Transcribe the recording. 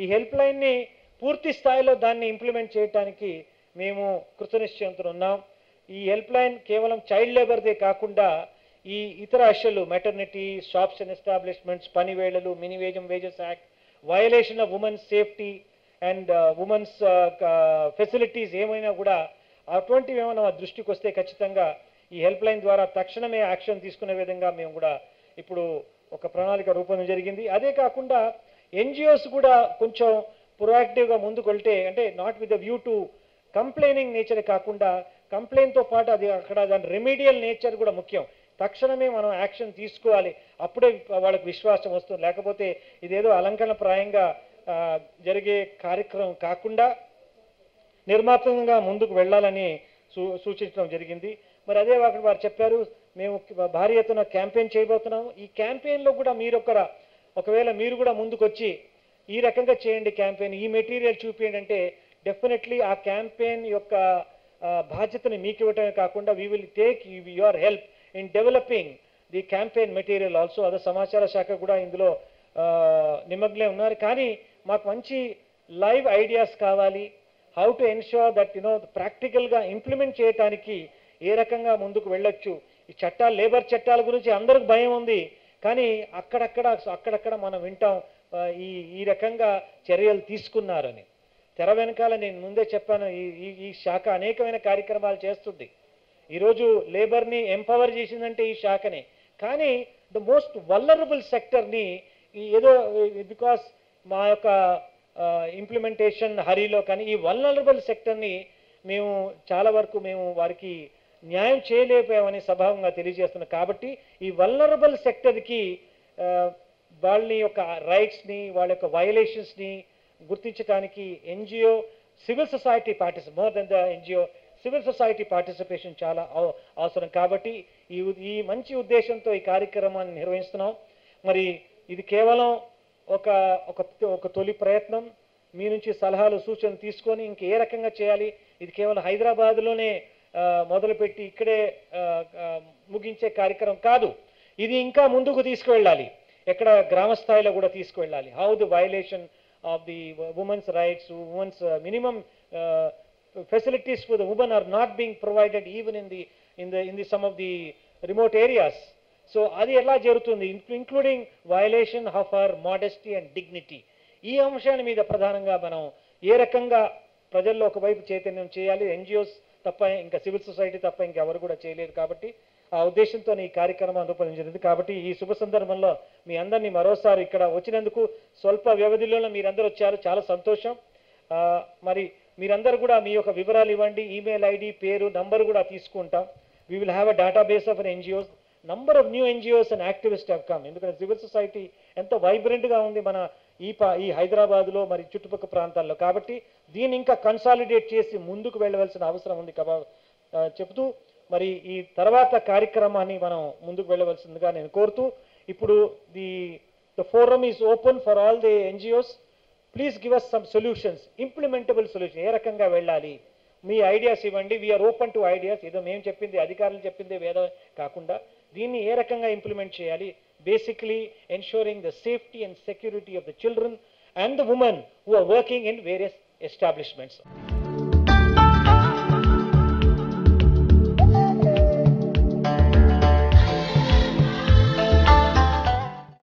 ఈ హెల్ప్ లైన్ని పూర్తి స్థాయిలో దాన్ని ఇంప్లిమెంట్ చేయడానికి మేము కృతనిశ్చయంతో ఉన్నాం. ఈ హెల్ప్ లైన్ కేవలం చైల్డ్ లేబర్దే కాకుండా ఈ ఇతర అసలు మెటర్నిటీ, షాప్స్ అండ్ ఎస్టాబ్లిష్మెంట్స్, పని వేళలు, minimum wages act, violation of women's safety and women's facilities ఏమైనా కూడా అటువంటివి ఏమైనా మా దృష్టికి వస్తే ఖచ్చితంగా ఈ హెల్ప్ లైన్ ద్వారా తక్షణమే యాక్షన్ తీసుకునే విధంగా మేము కూడా ఇప్పుడు ఒక ప్రణాళిక రూపొందడం జరిగింది. అదే కాకుండా ఎన్జిఓస్ కూడా కొంచెం ప్రొయాక్టివ్గా ముందుకు వెళ్తే, అంటే not with the view to complaining nature కాకుండా కంప్లైంట్తో పాటు అది అక్కడ దాని రెమీడియల్ నేచర్ కూడా ముఖ్యం. తక్షణమే మనం యాక్షన్ తీసుకోవాలి, అప్పుడే వాళ్ళకి విశ్వాసం వస్తుంది. లేకపోతే ఇదేదో అలంకరణప్రాయంగా జరిగే కార్యక్రమం కాకుండా నిర్మాత్మకంగా ముందుకు వెళ్ళాలని సూచించడం జరిగింది. మరి అదే వారు చెప్పారు, మేము భారీ ఎత్తున క్యాంపెయిన్ చేయబోతున్నాము. ఈ క్యాంపెయిన్లో కూడా ఒకవేళ మీరు కూడా ముందుకు వచ్చి ఈ రకంగా చేయండి క్యాంపెయిన్, ఈ మెటీరియల్ చూపించండి అంటే డెఫినెట్లీ ఆ క్యాంపెయిన్ యొక్క బాధ్యతని మీకు ఇవ్వటమే కాకుండా we will take your help in developing the campaign material also. అదే సమాచార శాఖ కూడా ఇందులో నిమగ్నమై ఉన్నారు. కానీ మాకు మంచి లైవ్ ఐడియాస్ కావాలి. హౌ టు ఎన్ష్యూర్ దట్ ప్రాక్టికల్గా ఇంప్లిమెంట్ చేయడానికి ఏ రకంగా ముందుకు వెళ్ళొచ్చు. ఈ చట్టాలు, లేబర్ చట్టాల గురించి అందరికి భయం ఉంది, కానీ అక్కడక్కడ మనం వింటాం ఈ రకంగా చర్యలు తీసుకున్నారని. తెర వెనకాల నేను ముందే చెప్పాను, ఈ శాఖ అనేకమైన కార్యక్రమాలు చేస్తుంది. ఈరోజు లేబర్ని ఎంపవర్ చేసిందంటే ఈ శాఖనే. కానీ ద మోస్ట్ వల్నరబుల్ సెక్టర్ని ఏదో బికాస్ మా యొక్క ఇంప్లిమెంటేషన్ హరీలో కానీ ఈ వల్నరబుల్ సెక్టర్ని మేము చాలా వరకు వారికి న్యాయం చేయలేకపోయామని సభావంగా తెలియజేస్తున్నాం. కాబట్టి ఈ వల్నరబుల్ సెక్టర్కి వాళ్ళ యొక్క రైట్స్ని, వాళ్ళ యొక్క వయలేషన్స్ని గుర్తించడానికి NGO, civil society more than the NGO civil society participation చాలా అవసరం. కాబట్టి ఈ మంచి ఉద్దేశంతో ఈ కార్యక్రమాన్ని నిర్వహిస్తున్నాం. మరి ఇది కేవలం ఒక తొలి ప్రయత్నం. మీ నుంచి సలహాలు, సూచనలు తీసుకొని ఇంక ఏ రకంగా చేయాలి, ఇది కేవలం హైదరాబాద్లోనే మొదలుపెట్టి ఇక్కడే ముగించే కార్యక్రమం కాదు. ఇది ఇంకా ముందుకు తీసుకువెళ్ళాలి, ఎక్కడ గ్రామ స్థాయిలో కూడా తీసుకువెళ్ళాలి. How the violation of the women's rights, women's minimum facilities for the women are not being provided even in the some of the remote areas. So adi ella jarutundi, including violation of our modesty and dignity. ఈ అంశాన్ని మీద ప్రధానంగా మనం ఏ రకంగా ప్రజల్లో ఒకవైపు చైతన్యం చేయాలి. ఎన్జిఓస్ తప్ప ఇంకా సివిల్ సొసైటీ తప్ప ఇంకెవరు కూడా చేయలేదు. కాబట్టి ఆ ఉద్దేశంతో ఈ కార్యక్రమం రూపొందించింది. కాబట్టి ఈ శుభ సందర్భంలో మీ అందరినీ మరోసారి ఇక్కడ వచ్చినందుకు, స్వల్ప వ్యవధిలోనే మీరందరూ వచ్చారు, చాలా సంతోషం. మరి మీరందరూ కూడా మీ యొక్క వివరాలు ఇవ్వండి, ఈమెయిల్ ఐడి, పేరు, నంబర్ కూడా తీసుకుంటాం. We will have a database of NGOs. Number of new NGOs and activist have come. ఎందుకంటే సివిల్ సొసైటీ ఎంతో వైబ్రెంట్గా ఉంది మన ఈ హైదరాబాద్లో మరి చుట్టుపక్కల ప్రాంతాల్లో. కాబట్టి దీన్ని ఇంకా కన్సాలిడేట్ చేసి ముందుకు వెళ్ళవలసిన అవసరం ఉంది చెబుతూ మరి ఈ తర్వాత కార్యక్రమాన్ని మనం ముందుకు వెళ్ళవలసిందిగా నేను కోరుతూ, ఇప్పుడు the forum is open for all the NGOs. Please give us some solutions, implementable solution. ఏ రకంగా వెళ్ళాలి, మీ ఐడియాస్ ఇవ్వండి. We are open to ideas. ఏదో మేము చెప్పింది, అధికారులు చెప్పింది వేద కాకుండా దీన్ని ఏ రకంగా ఇంప్లిమెంట్ చేయాలి, basically ensuring the safety and security of the children and the women who are working in various establishments.